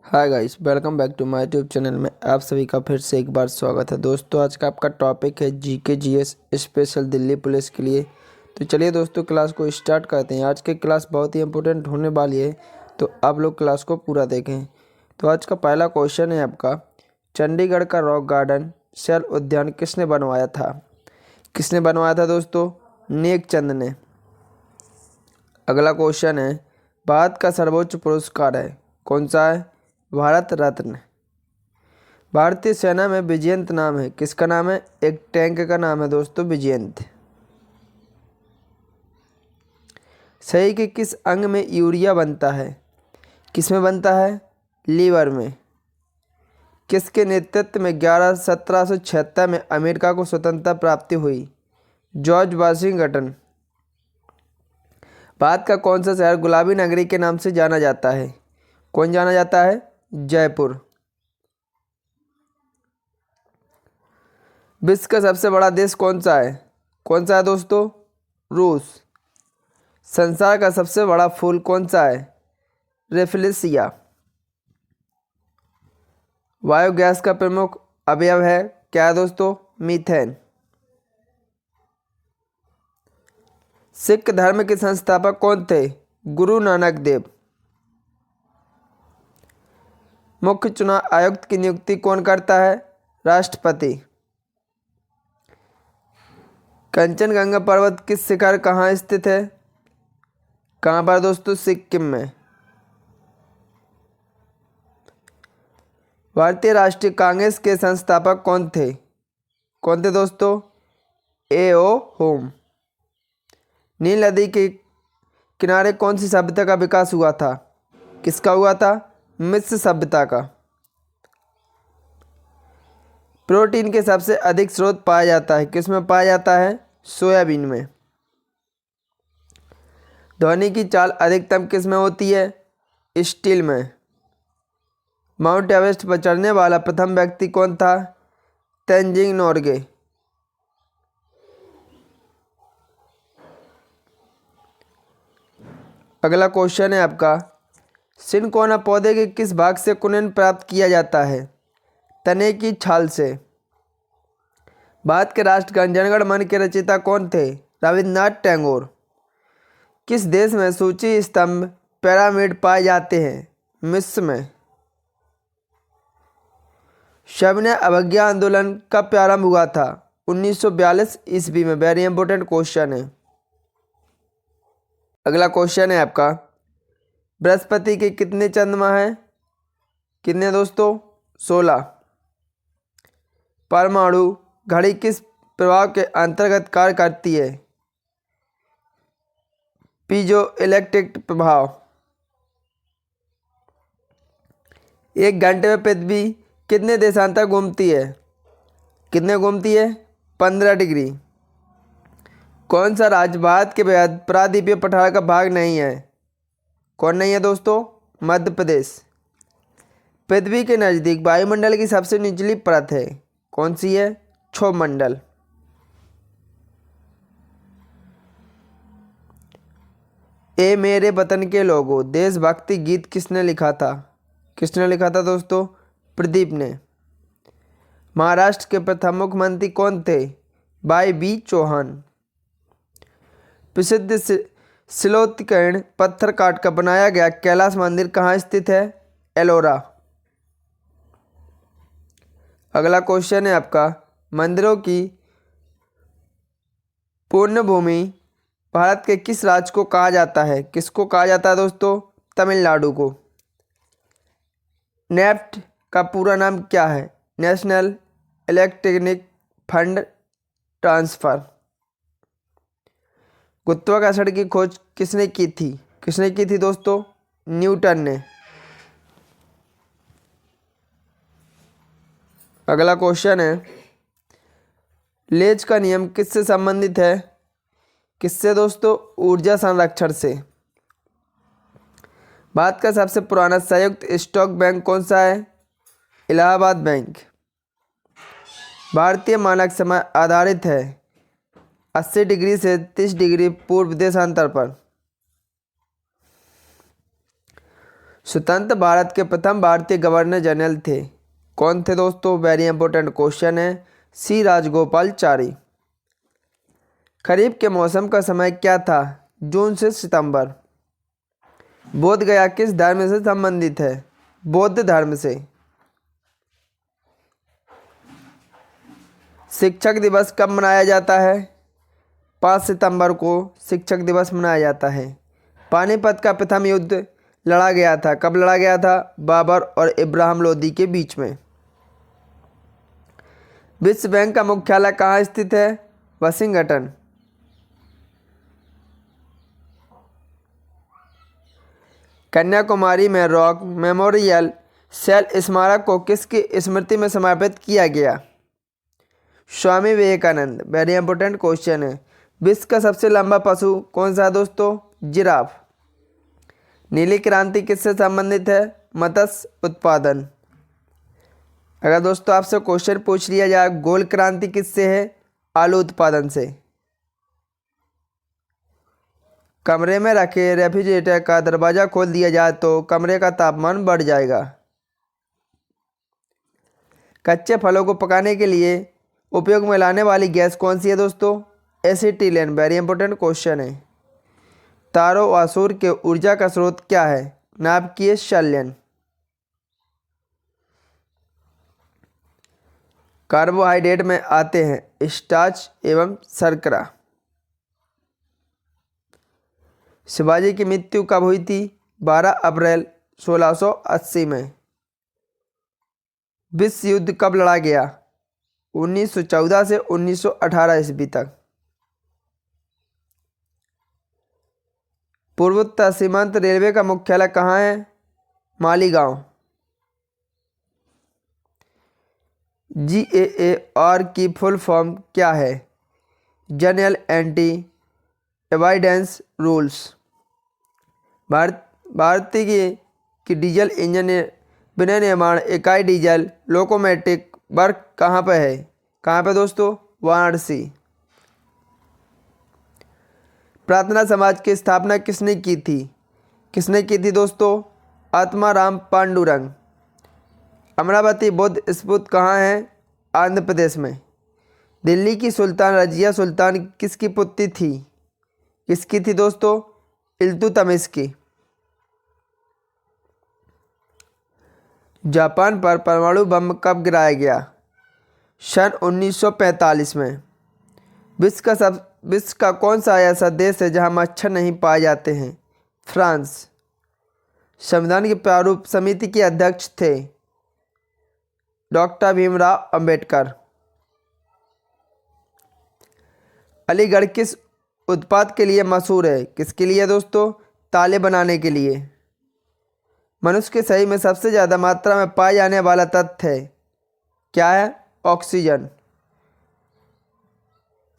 Hi guys, welcome back to my YouTube channel में आप सभी का फिर से एक बार स्वागत है। दोस्तों, आज का आपका टॉपिक है GK GS special Delhi police के लिए। तो चलिए दोस्तों, क्लास को स्टार्ट करते हैं। आज की क्लास बहुत ही इंपॉर्टेंट होने वाली है, तो आप लोग क्लास को पूरा देखें। तो आज का पहला क्वेश्चन है आपका, चंडीगढ़ का रॉक गार्डन सेल उद्यान किसने बनवाया था? किसने बनवाया था दोस्तों? नेक चंद ने। अगला क्वेश्चन है, भारत का सर्वोच्च पुरस्कार है, कौन सा है? भारत रत्न। भारतीय सेना में विजयंत नाम है, किसका नाम है? एक टैंक का नाम है दोस्तों, विजयंत। शरीर के किस अंग में यूरिया बनता है? किस में बनता है? लीवर में। किसके नेतृत्व में 1776 में अमेरिका को स्वतंत्रता प्राप्ति हुई? George Washington. भारत का कौन सा शहर गुलाबी नगरी के नाम से जाना जाता है? कौन जाना जाता है? जयपुर। विश्व का सबसे बड़ा देश कौन सा है? कौन सा है दोस्तों? रूस। संसार का सबसे बड़ा फूल कौन सा है? रेफलेसिया। बायोगैस का प्रमुख अवयव है, क्या है दोस्तों? मीथेन। सिख धर्म के संस्थापक कौन थे? गुरु नानक देव। मुख्य चुनाव आयुक्त की नियुक्ति कौन करता है? राष्ट्रपति। कंचनजंगा पर्वत किस शिखर कहाँ स्थित है? कहाँ पर दोस्तों? सिक्किम में। भारतीय राष्ट्रीय कांग्रेस के संस्थापक कौन थे? कौन थे दोस्तों? ए.ओ. होम। नील नदी के किनारे कौन सी सभ्यता का विकास हुआ था? किसका हुआ था? मिस्र सभ्यता का। प्रोटीन के सबसे अधिक स्रोत पाया जाता है, किसमें पाया जाता है? सोयाबीन में। ध्वनि की चाल अधिकतम किसमें होती है? स्टील में। माउंट एवरेस्ट पर चढ़ने वाला प्रथम व्यक्ति कौन था? तेंजिंग नोर्गे। अगला क्वेश्चन है आपका, सिनकोना पौधे के किस भाग से कुनिन प्राप्त किया जाता है? तने की छाल से। भारत के राष्ट्रगान जनगण मन के रचयिता कौन थे? रविन्द्रनाथ टैगोर। किस देश में सूची स्तंभ पिरामिड पाए जाते हैं? मिस्र में। सविनय अवज्ञा आंदोलन कब प्रारंभ हुआ था? 1942 ईस्वी में। वेरी इंपॉर्टेंट क्वेश्चन है। अगला क्वेश्चन है आपका, बृहस्पति के कितने चंद्रमा हैं? कितने दोस्तों? 16। परमाणु घड़ी किस प्रभाव के अंतर्गत कार्य करती है? पीजो इलेक्ट्रिक प्रभाव। एक घंटे में पृथ्वी कितने देशांतर घूमती है? कितने घूमती है? 15 डिग्री। कौन सा राज्य भारत के बेहद प्रायद्वीपीय पठार का भाग नहीं है? कौन नहीं है दोस्तों? मध्य प्रदेश। पृथ्वी के नज़दीक वायुमंडल की सबसे निचली परत है, कौन सी है? क्षोभमंडल। ए मेरे वतन के लोगों देशभक्ति गीत किसने लिखा था? किसने लिखा था दोस्तों? प्रदीप ने। महाराष्ट्र के प्रथम मुख्यमंत्री कौन थे? Y B Chavan. प्रसिद्ध शिलोत्कीर्ण पत्थर काट कर बनाया गया कैलाश मंदिर कहाँ स्थित है? एलोरा। अगला क्वेश्चन है आपका, मंदिरों की पुण्य भूमि भारत के किस राज्य को कहा जाता है? किसको कहा जाता है दोस्तों? तमिलनाडु को। नेफ्ट का पूरा नाम क्या है? National electronic fund transfer. गुरुत्वाकर्षण की खोज किसने की थी? किसने की थी दोस्तों? न्यूटन ने। अगला क्वेश्चन है, लेज का नियम किससे संबंधित है? किससे दोस्तों? ऊर्जा संरक्षण से। भारत का सबसे पुराना संयुक्त स्टॉक बैंक कौन सा है? इलाहाबाद बैंक। भारतीय मानक समय आधारित है 80 डिग्री से 30 डिग्री पूर्व देशांतर पर। स्वतंत्र भारत के प्रथम भारतीय गवर्नर जनरल थे? कौन थे दोस्तों? वेरी इंपॉर्टेंट क्वेश्चन है। सी राजगोपालचारी। खरीफ के मौसम का समय क्या था? जून से सितंबर। बोध गया किस धर्म से संबंधित है? बौद्ध धर्म से। शिक्षक दिवस कब मनाया जाता है? 5 सितंबर को शिक्षक दिवस मनाया जाता है। पानीपत का प्रथम युद्ध लड़ा गया था, कब लड़ा गया था? बाबर और इब्राहिम लोदी के बीच में। विश्व बैंक का मुख्यालय कहाँ स्थित है? वाशिंगटन। कन्याकुमारी में रॉक मेमोरियल सेल स्मारक को किसकी स्मृति में समर्पित किया गया? Swami Vivekananda. Very important question है। विश्व का सबसे लंबा पशु कौन सा है दोस्तों? जिराफ। नीली क्रांति किससे संबंधित है? मत्स्य उत्पादन। अगर दोस्तों आपसे क्वेश्चन पूछ लिया जाए गोल क्रांति किससे है? आलू उत्पादन से। कमरे में रखे रेफ्रिजरेटर का दरवाजा खोल दिया जाए तो कमरे का तापमान बढ़ जाएगा। कच्चे फलों को पकाने के लिए उपयोग में लाने वाली गैस कौन सी है दोस्तों? एसिटिलीन। वेरी इंपॉर्टेंट क्वेश्चन है। तारों व सूर्य के ऊर्जा का स्रोत क्या है? नाभिकीय संलयन। कार्बोहाइड्रेट में आते हैं स्टार्च एवं शर्करा। शिवाजी की मृत्यु कब हुई थी? 12 अप्रैल 1680 में। विश्व युद्ध कब लड़ा गया? 1914 से 1918 ईस्वी तक। पूर्वोत्तर सीमांत रेलवे का मुख्यालय कहाँ है? मालीगांव। GAAR की फुल फॉर्म क्या है? General anti avoidance rules. भारतीय की डीजल इंजन विनय निर्माण इकाई डीजल लोकोमोटिव वर्क कहाँ पे है? कहाँ पे दोस्तों? वाराणसी। प्रार्थना समाज की स्थापना किसने की थी? किसने की थी दोस्तों? आत्माराम पांडुरंग। अमरावती बुद्ध स्तूप कहाँ है? आंध्र प्रदेश में। दिल्ली की सुल्तान रजिया सुल्तान किसकी पुत्री थी? किसकी थी दोस्तों? इल्तुतमिश की। जापान पर परमाणु बम कब गिराया गया? सन 1945 में। विश्व का कौन सा ऐसा देश है जहां मच्छर नहीं पाए जाते हैं? फ्रांस। संविधान की प्रारूप समिति के अध्यक्ष थे? डॉक्टर भीमराव अंबेडकर। अलीगढ़ किस उत्पाद के लिए मशहूर है? किसके लिए दोस्तों? ताले बनाने के लिए। मनुष्य के शरीर में सबसे ज़्यादा मात्रा में पाए जाने वाला तत्व है क्या है? ऑक्सीजन।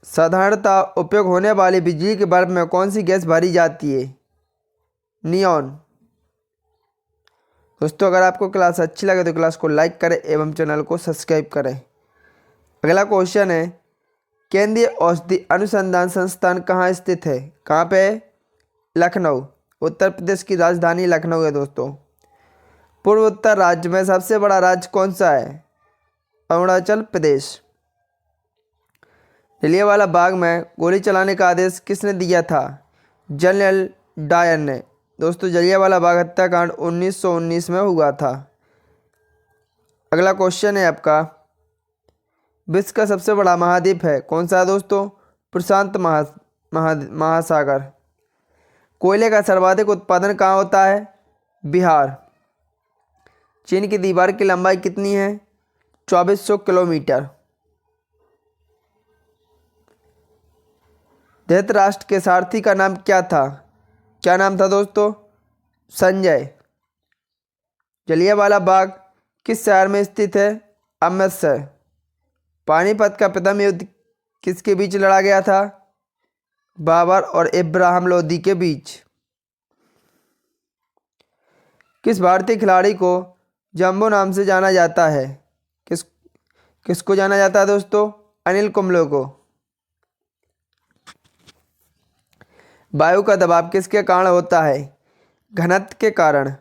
साधारणतः उपयोग होने वाली बिजली के बल्ब में कौन सी गैस भरी जाती है? नियॉन। दोस्तों अगर आपको क्लास अच्छी लगे तो क्लास को लाइक करें एवं चैनल को सब्सक्राइब करें। अगला क्वेश्चन है केंद्रीय औषधि अनुसंधान संस्थान कहाँ स्थित है? कहाँ पे? लखनऊ। उत्तर प्रदेश की राजधानी लखनऊ है दोस्तों। पूर्वोत्तर राज्य में सबसे बड़ा राज्य कौन सा है? अरुणाचल प्रदेश। जलियांवाला बाग में गोली चलाने का आदेश किसने दिया था? जनरल डायर ने। दोस्तों जलियांवाला बाग हत्याकांड 1919 में हुआ था। अगला क्वेश्चन है आपका विश्व का सबसे बड़ा महाद्वीप है कौन सा है दोस्तों? प्रशांत महासागर। कोयले का सर्वाधिक उत्पादन कहाँ होता है? बिहार। चीन की दीवार की लंबाई कितनी है? 2400 किलोमीटर। धृतराष्ट्र के सारथी का नाम क्या था? क्या नाम था दोस्तों? संजय। जलियांवाला बाग किस शहर में स्थित है? अमृतसर। पानीपत का प्रथम युद्ध किसके बीच लड़ा गया था? बाबर और इब्राहिम लोदी के बीच। किस भारतीय खिलाड़ी को जंबो नाम से जाना जाता है? किसको जाना जाता है दोस्तों? अनिल कुंबले को। वायु का दबाव किसके कारण होता है? घनत्व के कारण।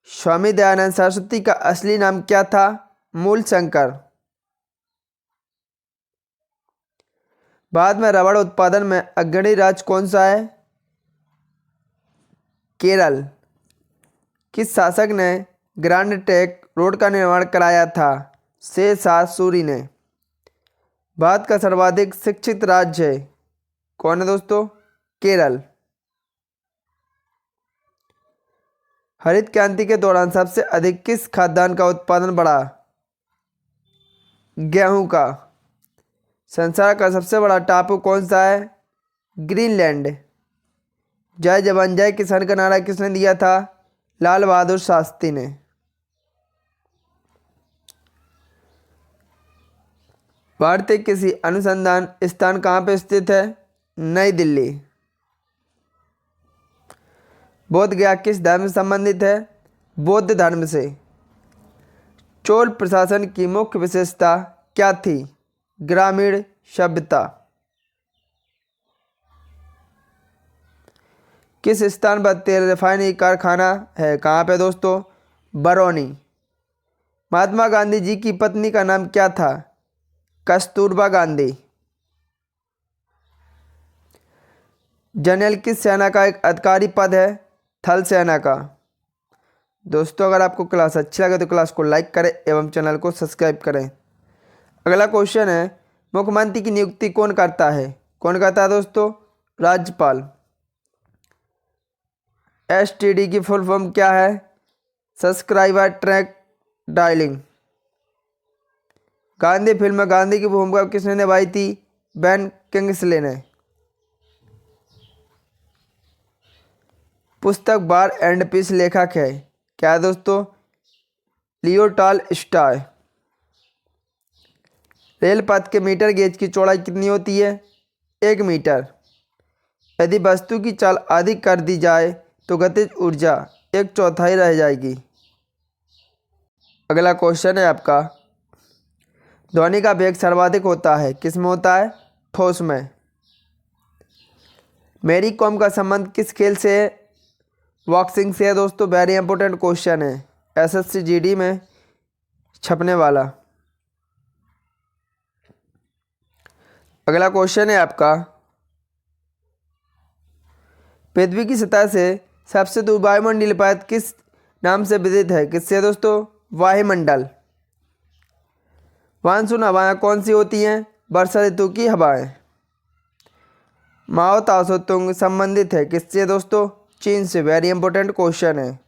स्वामी दयानंद सरस्वती का असली नाम क्या था? मूल शंकर। भारत में रबड़ उत्पादन में अग्रणी राज्य कौन सा है? केरल। किस शासक ने ग्रांड ट्रंक रोड का निर्माण कराया था? शेरशाह सूरी ने। भारत का सर्वाधिक शिक्षित राज्य कौन है दोस्तों? केरल। हरित क्रांति के दौरान सबसे अधिक किस खाद्यान्न का उत्पादन बढ़ा? गेहूं का। संसार का सबसे बड़ा टापू कौन सा है? ग्रीनलैंड। जय जवान जय किसान का नारा किसने दिया था? लाल बहादुर शास्त्री ने। भारतीय कृषि अनुसंधान स्थान कहाँ पे स्थित है? नई दिल्ली। बोध गया किस धर्म से संबंधित है? बौद्ध धर्म से। चोल प्रशासन की मुख्य विशेषता क्या थी? ग्रामीण सभ्यता। किस स्थान पर तेल रिफाइनरी कारखाना है? कहाँ पे दोस्तों? बरौनी। महात्मा गांधी जी की पत्नी का नाम क्या था? कस्तूरबा गांधी। जनरल किस सेना का एक अधिकारी पद है? थल सेना का। दोस्तों अगर आपको क्लास अच्छी लगे तो क्लास को लाइक करें एवं चैनल को सब्सक्राइब करें। अगला क्वेश्चन है, मुख्यमंत्री की नियुक्ति कौन करता है? कौन करता है दोस्तों? राज्यपाल। एसटीडी की फुल फॉर्म क्या है? Subscriber trunk dialling. Gandhi film में गांधी की भूमिका किसने निभाई थी? बेन किंग्सले ने। पुस्तक बार एंड पीस लेखक है क्या है दोस्तों? लियो टॉलस्टॉय। रेल पथ के मीटर गेज की चौड़ाई कितनी होती है? 1 मीटर। यदि वस्तु की चाल अधिक कर दी जाए तो गतिज ऊर्जा 1/4 रह जाएगी। अगला क्वेश्चन है आपका, ध्वनि का वेग सर्वाधिक होता है किस में होता है? ठोस में। मैरी कॉम का संबंध किस खेल से है? बॉक्सिंग से है दोस्तों। वेरी इंपॉर्टेंट क्वेश्चन है, एसएससी जीडी में छपने वाला। अगला क्वेश्चन है आपका, पृथ्वी की सतह से सबसे दूर वायुमंडलीय परत किस नाम से विदित है? किससे दोस्तों? वायुमंडल। मानसून हवाएं कौन सी होती हैं? वर्षा ऋतु की हवाएं। माओ तासो तुंग संबंधित है किससे दोस्तों? चीन से। वेरी इंपॉर्टेंट क्वेश्चन है।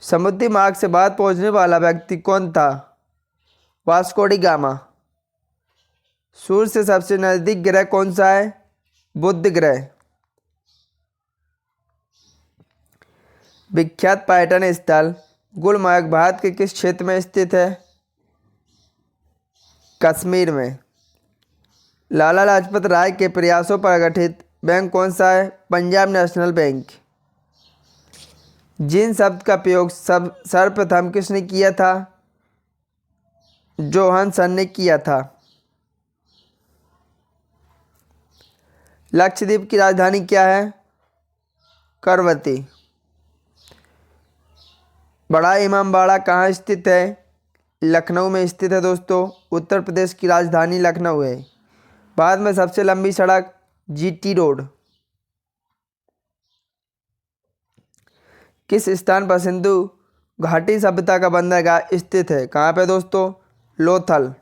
समुद्री मार्ग से भारत पहुंचने वाला व्यक्ति कौन था? Vasco D gamma. सूर्य से सबसे नजदीक ग्रह कौन सा है? बुध ग्रह। विख्यात पर्यटन स्थल गुलमर्ग भारत के किस क्षेत्र में स्थित है? कश्मीर में। लाला लाजपत राय के प्रयासों पर गठित बैंक कौन सा है? Punjab national bank. जिन शब्द का प्रयोग सर्वप्रथम किसने किया था? जोहानसन ने किया था। लक्षद्वीप की राजधानी क्या है? करवती। बड़ा इमामबाड़ा कहाँ स्थित है? लखनऊ में स्थित है दोस्तों। उत्तर प्रदेश की राजधानी लखनऊ है। भारत में सबसे लंबी सड़क जीटी रोड। किस स्थान पर सिंधु घाटी सभ्यता का बंदरगाह स्थित है? कहाँ पे दोस्तों? लोथल।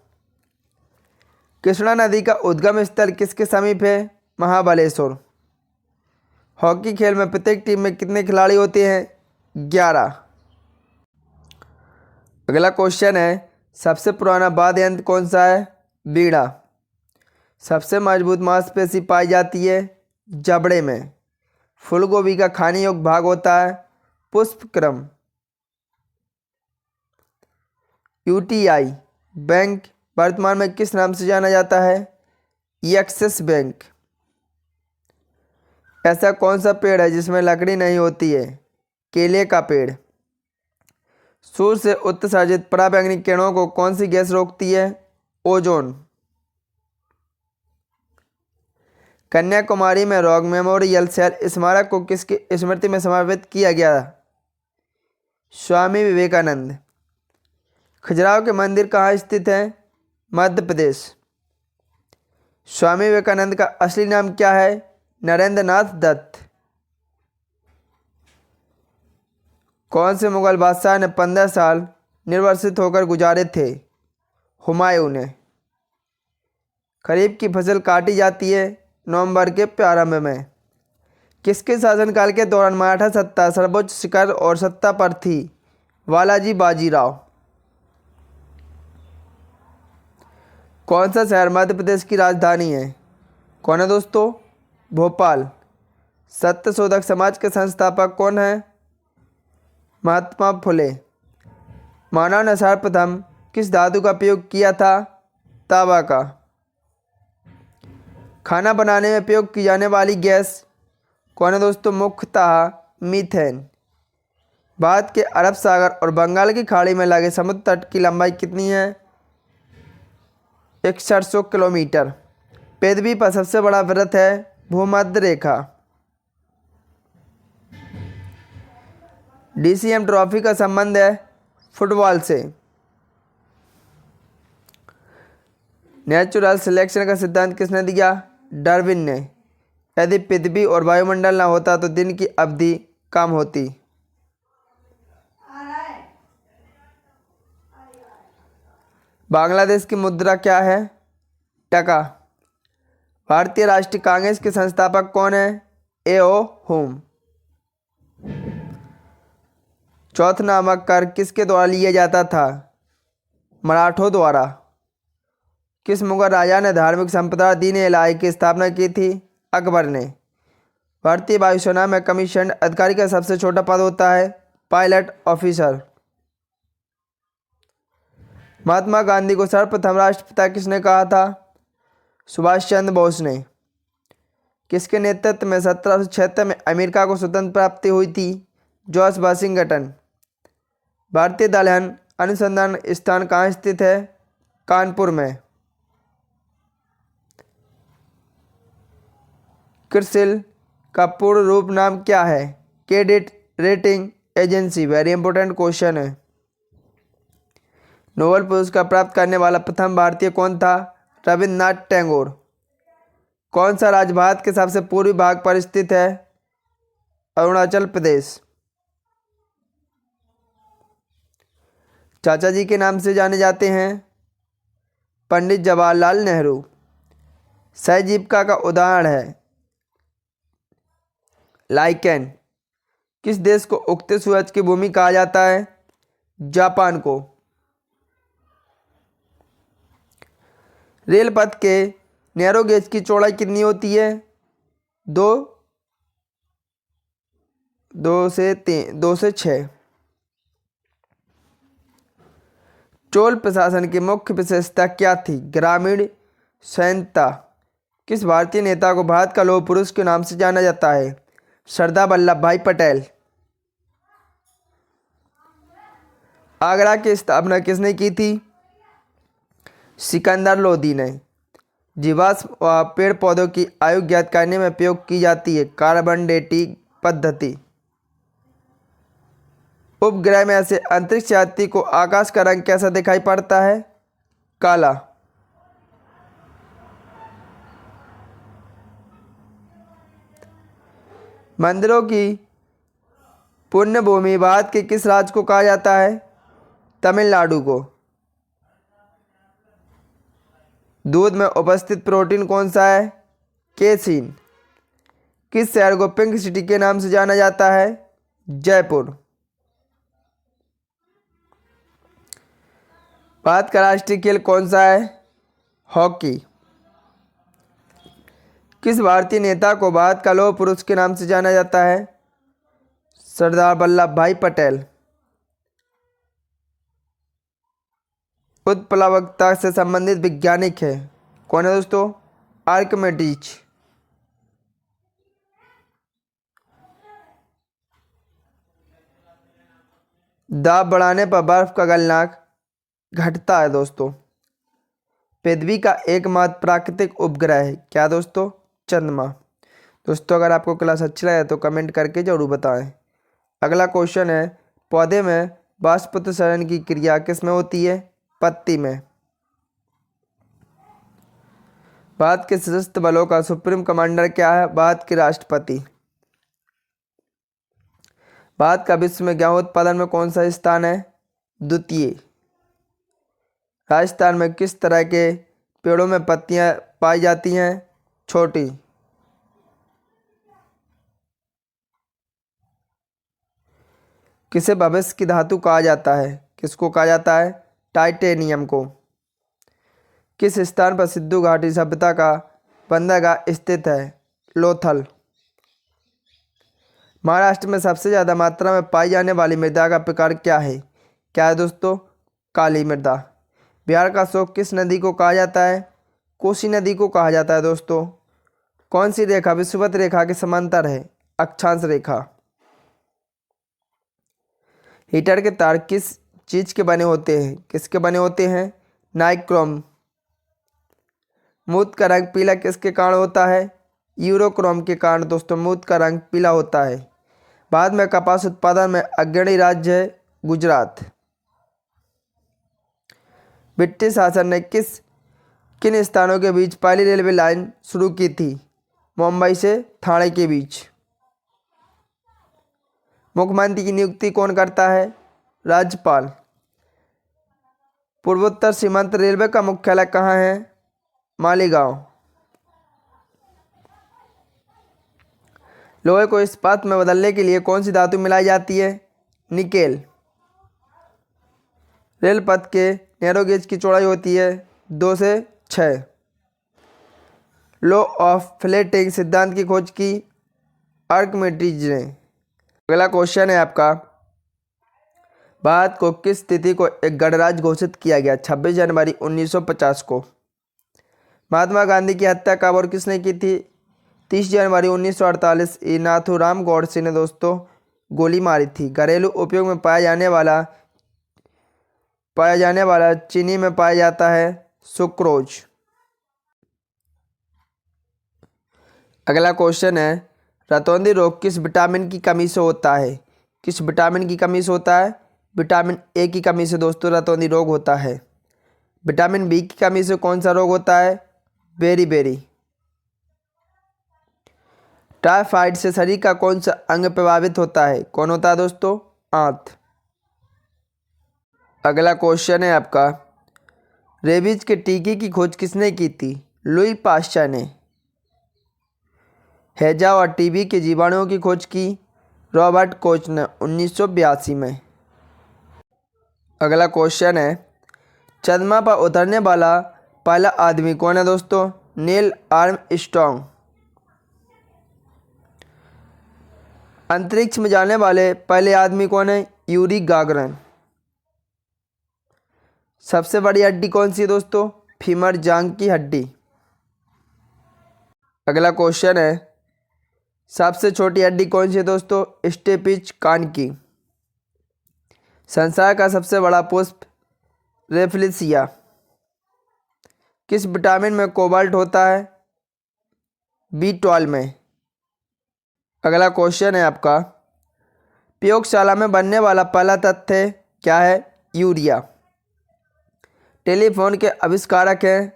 कृष्णा नदी का उद्गम स्थल किसके समीप है? महाबलेश्वर। हॉकी खेल में प्रत्येक टीम में कितने खिलाड़ी होते हैं? 11। अगला क्वेश्चन है, सबसे पुराना वाद्य यंत्र कौन सा है? बीड़ा। सबसे मजबूत मांसपेशी पाई जाती है जबड़े में। फूलगोभी का खाने योग्य भाग होता है पुष्पक्रम। यूटीआई बैंक वर्तमान में किस नाम से जाना जाता है? Axis bank. ऐसा कौन सा पेड़ है जिसमें लकड़ी नहीं होती है? केले का पेड़। सूर्य से उत्सर्जित पराबैंगनी किरणों को कौन सी गैस रोकती है? ओजोन। कन्याकुमारी में रॉक मेमोरियल शैल स्मारक को किसकी स्मृति में समर्पित किया गया? स्वामी विवेकानंद। खजुराहो के मंदिर कहाँ स्थित है? मध्य प्रदेश। स्वामी विवेकानंद का असली नाम क्या है? नरेंद्र नाथ दत्त। कौन से मुगल बादशाह ने 15 साल निर्वासित होकर गुजारे थे? हुमायूं ने। खरीफ की फसल काटी जाती है नवंबर के प्रारंभ में। किसके शासनकाल के दौरान मराठा सत्ता सर्वोच्च शिखर और सत्ता पर थी? बालाजी बाजीराव। कौन सा शहर मध्य प्रदेश की राजधानी है? कौन है दोस्तों? भोपाल। सत्यशोधक समाज के संस्थापक कौन है? महात्मा फुले। मानव ने सर्वप्रथम किस धातु का प्रयोग किया था? तांबा का। खाना बनाने में प्रयोग की जाने वाली गैस कौन है दोस्तों? मुख्यतः मीथेन। भारत के अरब सागर और बंगाल की खाड़ी में लगे समुद्र तट की लंबाई कितनी है? 6100 किलोमीटर। पृथ्वी पर सबसे बड़ा वृत्त है भूमध्य रेखा। DCM ट्रॉफी का संबंध है फुटबॉल से। नेचुरल सिलेक्शन का सिद्धांत किसने दिया? डार्विन ने। यदि पृथ्वी और वायुमंडल न होता तो दिन की अवधि कम होती। बांग्लादेश की मुद्रा क्या है? टका। भारतीय राष्ट्रीय कांग्रेस के संस्थापक कौन है? A.O. होम। चौथ नामक कर किसके द्वारा लिया जाता था? मराठों द्वारा। किस मुगल राजा ने धार्मिक संप्रदाय दीन इलाही की स्थापना की थी? अकबर ने। भारतीय वायुसेना में कमीशन अधिकारी का सबसे छोटा पद होता है पायलट ऑफिसर। महात्मा गांधी को सर्वप्रथम राष्ट्रपिता किसने कहा था? सुभाष चंद्र बोस ने। किसके नेतृत्व में 1776 में अमेरिका को स्वतंत्र प्राप्ति हुई थी? George Washington. भारतीय दलहन अनुसंधान स्थान कहाँ स्थित है? कानपुर में। क्रिसिल का पूर्ण रूप नाम क्या है? Credit rating agency. Very important question है। नोबेल पुरस्कार प्राप्त करने वाला प्रथम भारतीय कौन था? रविन्द्रनाथ टैगोर। कौन सा राज्य भारत के सबसे पूर्वी भाग पर स्थित है? अरुणाचल प्रदेश। चाचा जी के नाम से जाने जाते हैं पंडित जवाहरलाल नेहरू। सहजीविका का उदाहरण है लाइकेन। किस देश को उगते सूरज की भूमि कहा जाता है? जापान को। रेल पथ के नैरो गेज की चौड़ाई कितनी होती है? 2 से 6। चोल प्रशासन की मुख्य विशेषता क्या थी? ग्रामीण स्वायत्तता। किस भारतीय नेता को भारत का लौह पुरुष के नाम से जाना जाता है? सरदार वल्लभ भाई पटेल। आगरा की स्थापना किसने की थी? सिकंदर लोदी ने। जीवाश्म व पेड़ पौधों की आयु ज्ञात करने में प्रयोग की जाती है कार्बन डेटिंग पद्धति। उपग्रह में से अंतरिक्ष यात्री को आकाश का रंग कैसा दिखाई पड़ता है? काला। मंदिरों की पुण्य भूमि भारत के किस राज्य को कहा जाता है? तमिलनाडु को। दूध में उपस्थित प्रोटीन कौन सा है? केसीन। किस शहर को पिंक सिटी के नाम से जाना जाता है? जयपुर। भारत का राष्ट्रीय खेल कौन सा है? हॉकी। किस भारतीय नेता को भारत का लौह पुरुष के नाम से जाना जाता है? सरदार वल्लभ भाई पटेल। उत्प्लवकता से संबंधित वैज्ञानिक है कौन है दोस्तों? आर्किमिडीज। दाब बढ़ाने पर बर्फ का गलनांक घटता है दोस्तों। पृथ्वी का एकमात्र प्राकृतिक उपग्रह है क्या दोस्तों? चंद्रमा। दोस्तों अगर आपको क्लास अच्छी लगे तो कमेंट करके जरूर बताएं। अगला क्वेश्चन है पौधे में वाष्पोत्सर्जन की क्रिया किस में होती है? पत्ती में। भारत के सशस्त्र बलों का सुप्रीम कमांडर क्या है? भारत के राष्ट्रपति। भारत का विश्व में गेहूं उत्पादन में कौन सा स्थान है? द्वितीय। राजस्थान में किस तरह के पेड़ों में पत्तियां पाई जाती हैं? छोटी। किसे भविष्य की धातु कहा जाता है? किसको कहा जाता है? टाइटेनियम को। किस स्थान पर सिंधु घाटी सभ्यता का बंदरगाह स्थित है? लोथल। महाराष्ट्र में सबसे ज़्यादा मात्रा में पाई जाने वाली मृदा का प्रकार क्या है? क्या है दोस्तों? काली मृदा। बिहार का शोक किस नदी को कहा जाता है? कोसी नदी को कहा जाता है दोस्तों। कौन सी रेखा विषुवत रेखा के समांतर है? अक्षांश रेखा। हीटर के तार किस चीज के बने होते हैं? किसके बने होते हैं? नाइक्रोम। मूत्र का रंग पीला किसके कारण होता है? यूरोक्रोम के कारण दोस्तों मूत्र का रंग पीला होता है। भारत में कपास उत्पादन में अग्रणी राज्य है गुजरात। ब्रिटिश शासन ने किन स्थानों के बीच पहली रेलवे लाइन शुरू की थी? मुंबई से ठाणे के बीच। मुख्यमंत्री की नियुक्ति कौन करता है? राज्यपाल। पूर्वोत्तर सीमांत रेलवे का मुख्यालय कहाँ है? मालीगांव। लोहे को इस्पात में बदलने के लिए कौन सी धातु मिलाई जाती है? निकेल। रेल पथ के नैरो गेज की चौड़ाई होती है 2 से 6। लॉ ऑफ फ्लैटिंग सिद्धांत की खोज की आर्किमिडीज ने। अगला क्वेश्चन है आपका, भारत को किस तिथि को एक गणराज्य घोषित किया गया? 26 जनवरी 1950 को। महात्मा गांधी की हत्या कब और किसने की थी? 30 जनवरी 1948 ई नाथूराम गौडसे ने दोस्तों गोली मारी थी। घरेलू उपयोग में पाया जाने वाला चीनी में पाया जाता है सुक्रोज। अगला क्वेश्चन है, रतौंधी रोग किस विटामिन की कमी से होता है? किस विटामिन की कमी से होता है? विटामिन ए की कमी से दोस्तों रतौंधी रोग होता है। विटामिन बी की कमी से कौन सा रोग होता है? बेरी। टाइफाइड से शरीर का कौन सा अंग प्रभावित होता है? कौन होता है दोस्तों? आंत। अगला क्वेश्चन है आपका, रेबीज के टीके की खोज किसने की थी? लुई पास्चर ने। हैजा और टीबी के जीवाणुओं की खोज की रॉबर्ट कोच ने 1982 में। अगला क्वेश्चन है, चंद्रमा पर उतरने वाला पहला आदमी कौन है दोस्तों? Neil Armstrong. अंतरिक्ष में जाने वाले पहले आदमी कौन है? यूरी गागरन। सबसे बड़ी हड्डी कौन सी है दोस्तों? फीमर जांघ की हड्डी। अगला क्वेश्चन है, सबसे छोटी हड्डी कौन सी है दोस्तों? स्टेपिज कान की। संसार का सबसे बड़ा पुष्प रेफलेसिया। किस विटामिन में कोबाल्ट होता है? B12 में। अगला क्वेश्चन है आपका, प्रयोगशाला में बनने वाला पहला तथ्य क्या है? यूरिया। टेलीफोन के आविष्कारक हैं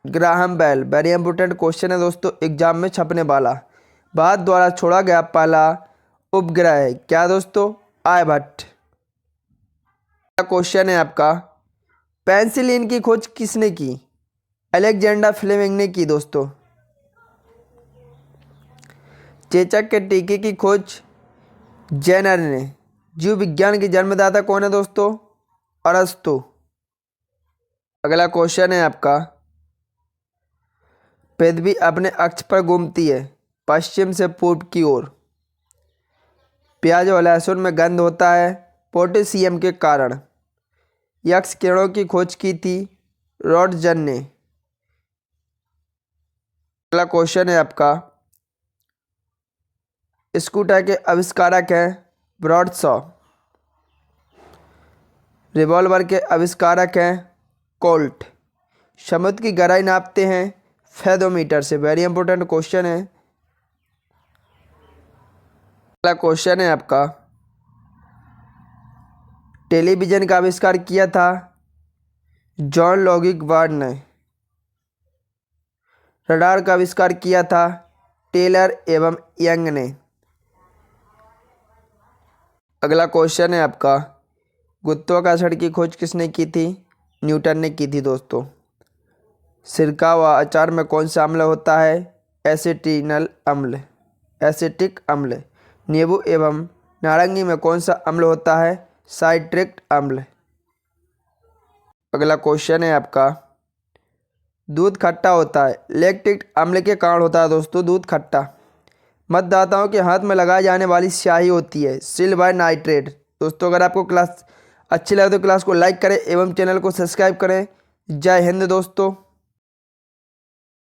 Graham Bell. Very important question है दोस्तों, एग्जाम में छपने वाला। भारत द्वारा छोड़ा गया पहला उपग्रह है क्या दोस्तों? आर्यभट्ट। क्वेश्चन है आपका, पेनिसिलिन की खोज किसने की? अलेक्जेंडर फ्लेमिंग ने की दोस्तों। चेचक के टीके की खोज जेनर ने। जीव विज्ञान के जन्मदाता कौन है दोस्तों? अरस्तु। अगला क्वेश्चन है आपका, पृथ्वी अपने अक्ष पर घूमती है पश्चिम से पूर्व की ओर। प्याज और लहसुन में गंध होता है पोटेशियम के कारण। यक्ष किरणों की खोज की थी रॉटजन ने। अगला क्वेश्चन है आपका, स्कूटर के आविष्कारक हैं ब्रॉडशॉ। रिवॉल्वर के आविष्कारक हैं कोल्ट। समुद्र की गहराई नापते हैं फेदोमीटर से। वेरी इंपॉर्टेंट क्वेश्चन है। अगला क्वेश्चन है आपका, टेलीविज़न का आविष्कार किया था जॉन लॉगिक वार्ड ने। रडार का आविष्कार किया था टेलर एवं यंग ने। अगला क्वेश्चन है आपका, गुरुत्वाकर्षण की खोज किसने की थी? न्यूटन ने की थी दोस्तों। सिरका व अचार में कौन सा अम्ल होता है? एसिटिक अम्ल। नींबू एवं नारंगी में कौन सा अम्ल होता है? साइट्रिक अम्ल। अगला क्वेश्चन है आपका, दूध खट्टा होता है, लैक्टिक अम्ल के कारण होता है दोस्तों दूध खट्टा। मतदाताओं के हाथ में लगाई जाने वाली स्याही होती है सिल्वर नाइट्रेट। दोस्तों अगर आपको क्लास अच्छी लगे तो क्लास को लाइक करें एवं चैनल को सब्सक्राइब करें। जय हिंद दोस्तों।